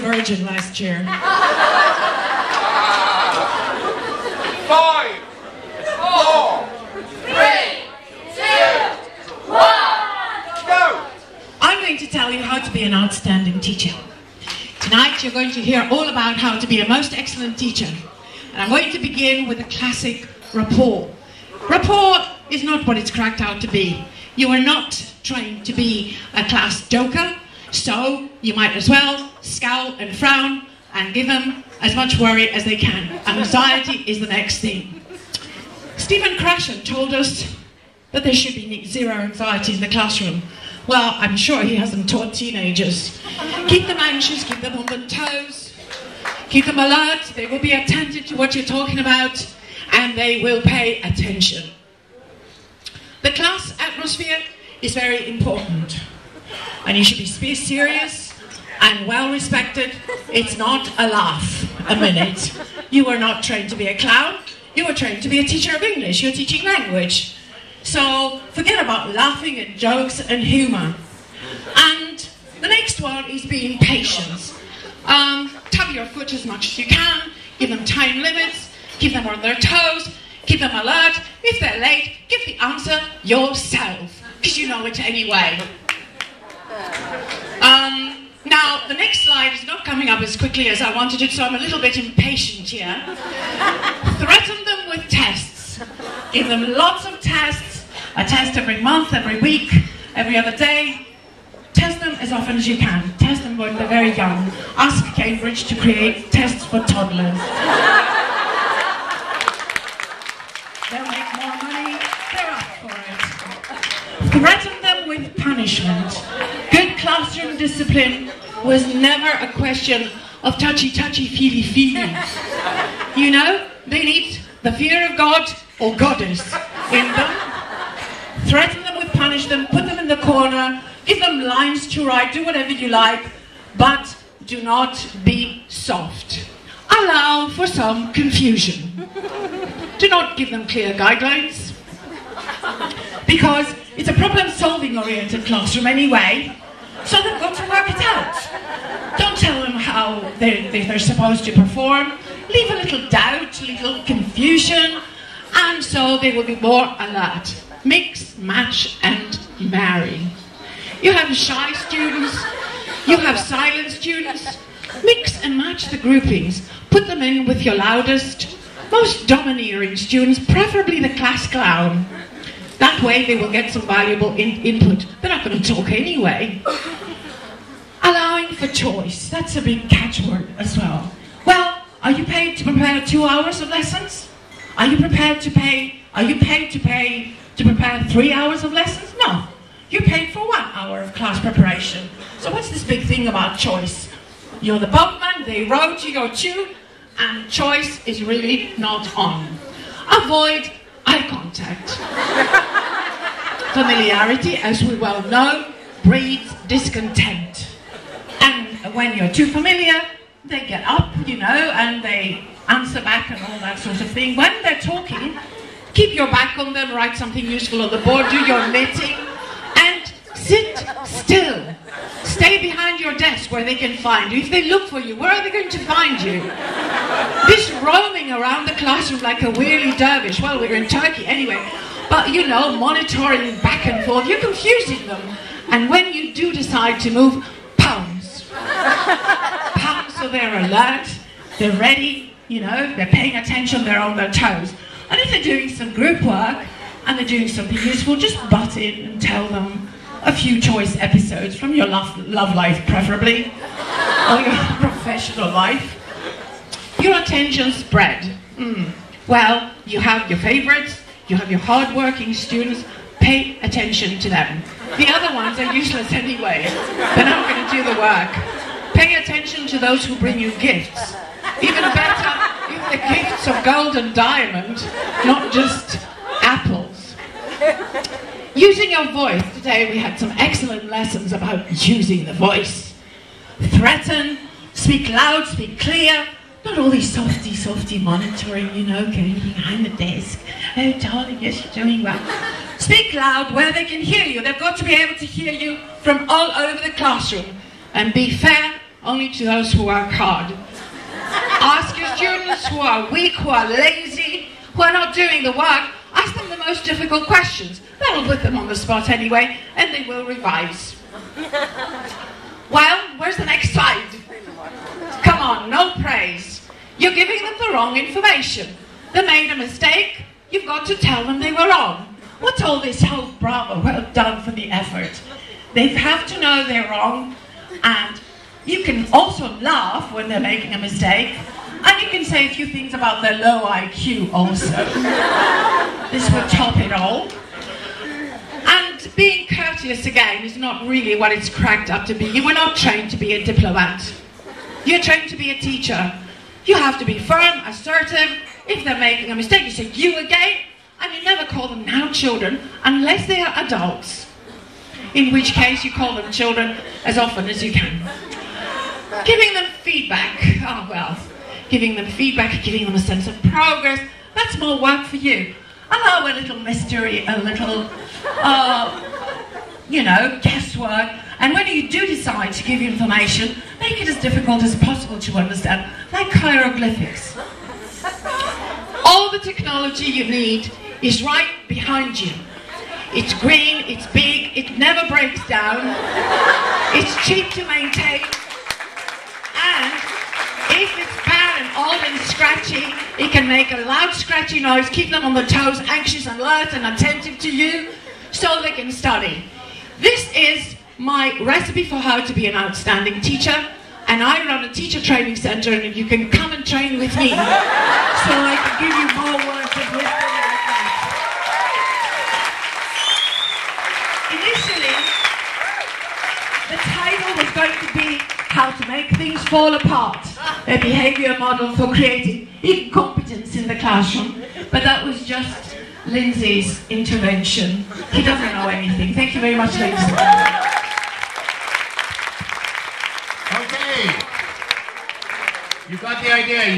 virgin last year. 5, 4, 3, 2, 1, go! I'm going to tell you how to be an outstanding teacher. Tonight you're going to hear all about how to be a most excellent teacher. And I'm going to begin with a classic rapport. Rapport is not what it's cracked out to be. You are not trained to be a class joker, so you might as well scowl and frown and give them as much worry as they can. Anxiety is the next thing. Stephen Krashen told us that there should be zero anxiety in the classroom. Well, I'm sure he hasn't taught teenagers. Keep them anxious, keep them on their toes, keep them alert, they will be attentive to what you're talking about, and they will pay attention. The class atmosphere is very important, and you should be serious and well respected. It's not a laugh a minute. You are not trained to be a clown, you are trained to be a teacher of English, you're teaching language. So forget about laughing at jokes and humour. And the next one is being patient. Tap your foot as much as you can, give them time limits, keep them on their toes, keep them alert. If they're late, give the answer yourself, because you know it anyway. Now, the next slide is not coming up as quickly as I wanted it, so I'm a little bit impatient here. Threaten them with tests. Give them lots of tests, a test every month, every week, every other day. Test them as often as you can. Test them when they're very young. Ask Cambridge to create tests for toddlers. They'll make more money, they're up for it. Threaten them with punishment. Good classroom discipline was never a question of touchy-touchy, feely-feely. You know, they need the fear of God or goddess in them. Threaten them with punishment, put them in the corner, give them lines to write, do whatever you like, but do not be soft. Allow for some confusion. Do not give them clear guidelines, because it's a problem-solving oriented classroom anyway, so they've got to work it out. Don't tell them how they're supposed to perform. Leave a little doubt, a little confusion, and so they will be more alert. Mix, match, and marry. You have shy students, you have silent students. Mix and match the groupings. Put them in with your loudest, most domineering students, preferably the class clown. That way they will get some valuable input. They're not going to talk anyway. Allowing for choice. That's a big catchword as well. Well, are you paid to prepare 2 hours of lessons? Are you paid to prepare 3 hours of lessons? No. You're paid for 1 hour of class preparation. So what's this big thing about choice? You're the boatman, they row to your tune, and choice is really not on. Avoid eye contact. Familiarity, as we well know, breeds discontent. And when you're too familiar, they get up, you know, and they answer back and all that sort of thing. When they're talking, keep your back on them, write something useful on the board, do your knitting, and sit still. Stay behind your desk where they can find you. If they look for you, where are they going to find you? This roaming around the classroom like a weary dervish, well, we're in Turkey anyway, but you know, monitoring back and forth, you're confusing them. And when you do decide to move, pounds. Pounds, so they're alert, they're ready, you know, they're paying attention, they're on their toes. And if they're doing some group work and they're doing something useful, just butt in and tell them a few choice episodes from your love life, preferably, or your professional life. Your attention spread. Well, you have your favorites, you have your hard-working students, pay attention to them. The other ones are useless anyway. They're not going to do the work. Pay attention to those who bring you gifts. Even better, if the gifts of gold and diamond, not just apples. Using your voice. Today we had some excellent lessons about using the voice. Threaten, speak loud, speak clear. Not all these softy monitoring, you know, getting behind the desk. Oh, darling, yes, you're doing well. Speak loud where they can hear you. They've got to be able to hear you from all over the classroom. And be fair only to those who work hard. Ask your students who are weak, who are lazy, who are not doing the work. Ask them the most difficult questions. That'll put them on the spot anyway, and they will revise. Well, where's the next slide? Come on, no praise. You're giving them the wrong information. They made a mistake, you've got to tell them they were wrong. What's all this? Oh, bravo, well done for the effort. They have to know they're wrong, and you can also laugh when they're making a mistake, and you can say a few things about their low IQ also. This will top it all. And being courteous again is not really what it's cracked up to be. You were not trained to be a diplomat. You're trained to be a teacher. You have to be firm, assertive. If they're making a mistake, you say, you again? And you never call them now children unless they are adults. In which case you call them children as often as you can. Giving them feedback. Oh well, giving them feedback, giving them a sense of progress. That's more work for you. Allow a little mystery, a little, guesswork. And when you do decide to give information, make it as difficult as possible to understand, like hieroglyphics. All the technology you need is right behind you. It's green, it's big, it never breaks down, it's cheap to maintain, and if it's bad and old and scratchy, it can make a loud scratchy noise, keep them on their toes, anxious, alert and attentive to you, so they can study. This is my recipe for how to be an outstanding teacher, and I run a teacher training center, and you can come and train with me, so I can give you more words of wisdom like that. Initially, the title was going to be How to Make Things Fall Apart, a behavior model for creating incompetence in the classroom, but that was just Lindsay's intervention. He doesn't know anything. Thank you very much, Lindsay. Okay. You got the idea.